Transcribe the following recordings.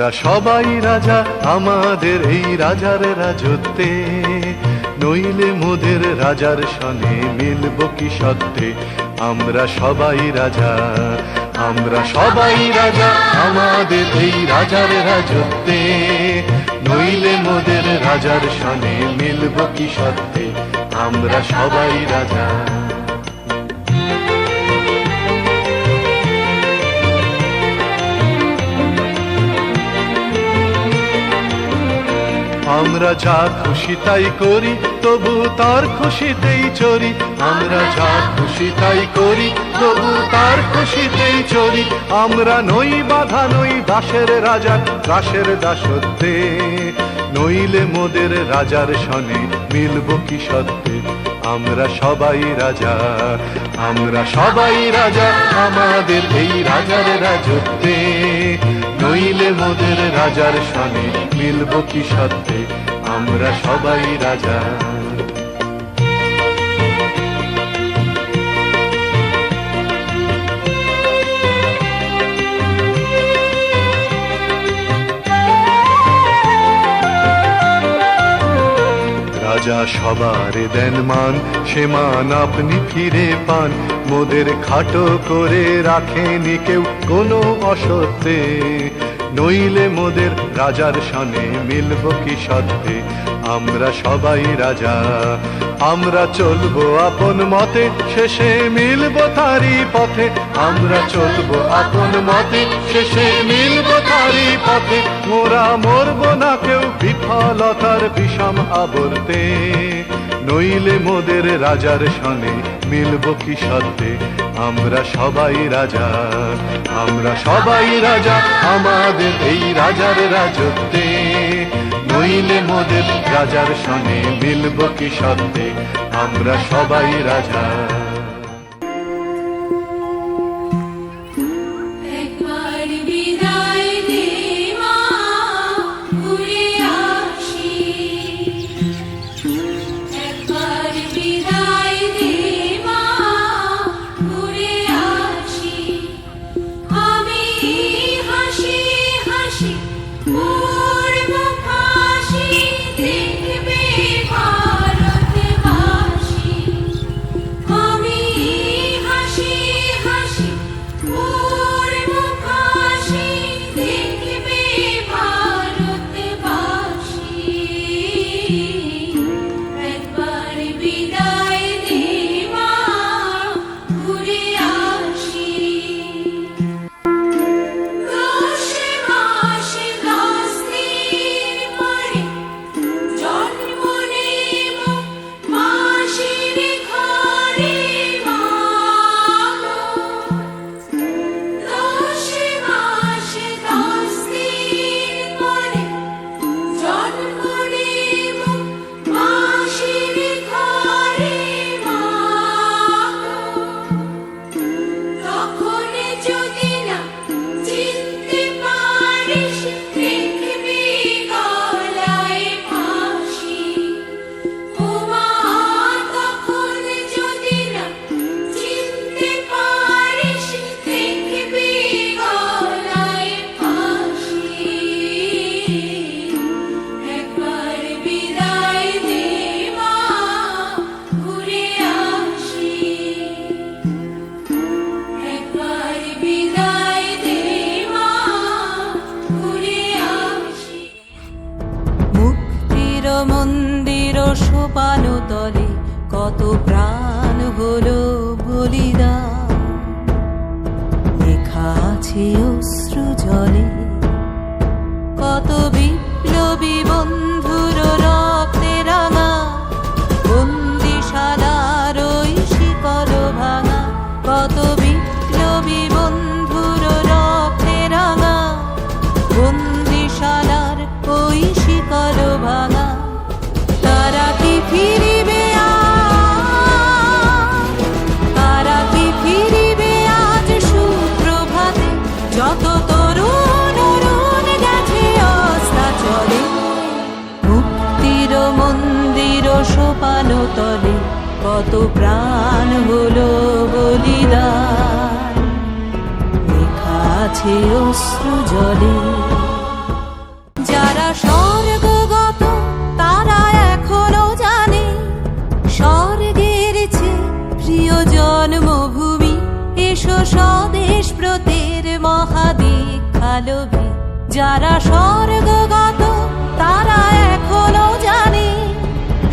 আমরা সবাই রাজা আমাদের এই রাজার রাজত্বে, নইলে মোদের রাজার সনে মিলব কি সত্যে। আমরা সবাই রাজা, আমরা সবাই রাজা আমাদের এই রাজার রাজত্বে, নইলে মোদের রাজার সনে মিলব কি সত্যে। আমরা সবাই রাজা। আমরা যা খুশি তাই করি তবু তার খুশিতেই চরি। আমরা যা খুশি তাই করি তবু তার খুশিতেই চরি। আমরা নই বাধা নই দাসের রাজা দাসের দাসত্বে, নইলে মোদের রাজার সনে মিলব কি সত্যে। আমরা সবাই রাজা, আমরা সবাই রাজা আমাদের এই রাজার রাজত্বে, নইলে মোদের রাজার সনে মিলব কি সত্যে। আমরা সবাই রাজা। রাজা সবার দেন মান, সে মান আপনি ফিরে পান। মোদের খাটো করে রাখেনি কেউ কোনো অসত্যে, নইলে মোদের রাজার সনে মিলব কি সত্যে। আমরা সবাই রাজা, আমরা চলবো আপন মতে, শেষে মিলব তারি পথে। আমরা চলবো আপন মতে, শেষে মিলব তারি পথে। মোরা মরব না কেউ বিফলতার বিষম আবর্তে, নইলে মোদের রাজার সনে মিলব কি সত্যে। আমরা সবাই রাজা, আমরা সবাই রাজা আমাদের এই রাজার রাজত্বে, নইলে মোদের রাজার সনে মিলব কি সত্যে। আমরা সবাই রাজা। মন্দির সোপান তলে কত প্রাণ হলো বলিদান, লেখা আছে অশ্রু জলে কত বিপ্লবী বন্ধুর রক্তে রাঙা। বন্দিশালার ওই শিকল ভাঙা, কত বিপ্লবী বন্ধুর রক্তে রাঙা। বন্দিশালার ওই শিকল ভাঙা, তারা কি ফিরিবে আজ, তারা কি ফিরিবে আজ সুপ্রভাতে। যত তরুণ অরুণ গেছে অস্তাচলে, মুক্তির মন্দির সোপান তলে কত প্রাণ হলো বলিদান, লেখা আছে অশ্রু জলে। লোভী যারা স্বর্গগত তারা এখনো জানে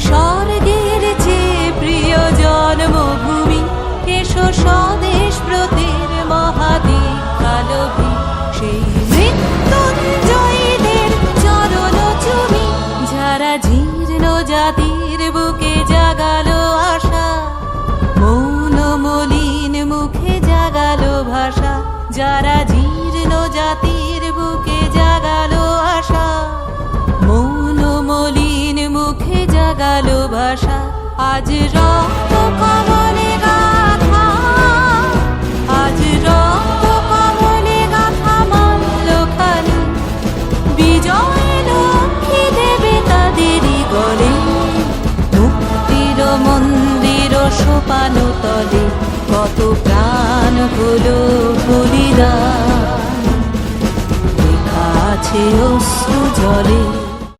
স্বর্গের চেয়ে প্রিয় জন্মভূমি এসো স্বদেশ ব্রতের মহাদীক্ষা লোভী সেই মৃত্যুঞ্জয়ীদের চরণ চুমি যারা জীর্ণ জাতির বুকে জাগালো আশা মৌন মলিন মুখে জাগালো ভাষা যারা জীর্ণ জাতির বুকে জাগালো আশা মৌন মলিন মুখে জাগালো ভাষা আজ রক্ত কমলে গাথা আজ রক্ত কমলে গাথা মাল্যখানি বিজয় লক্ষ্মী দেবে তাদেরই গলে মুক্তির মন্দির সোপানো তলে কত প্রাণ হলো বলিদান লেখা আছে অশ্রু জলে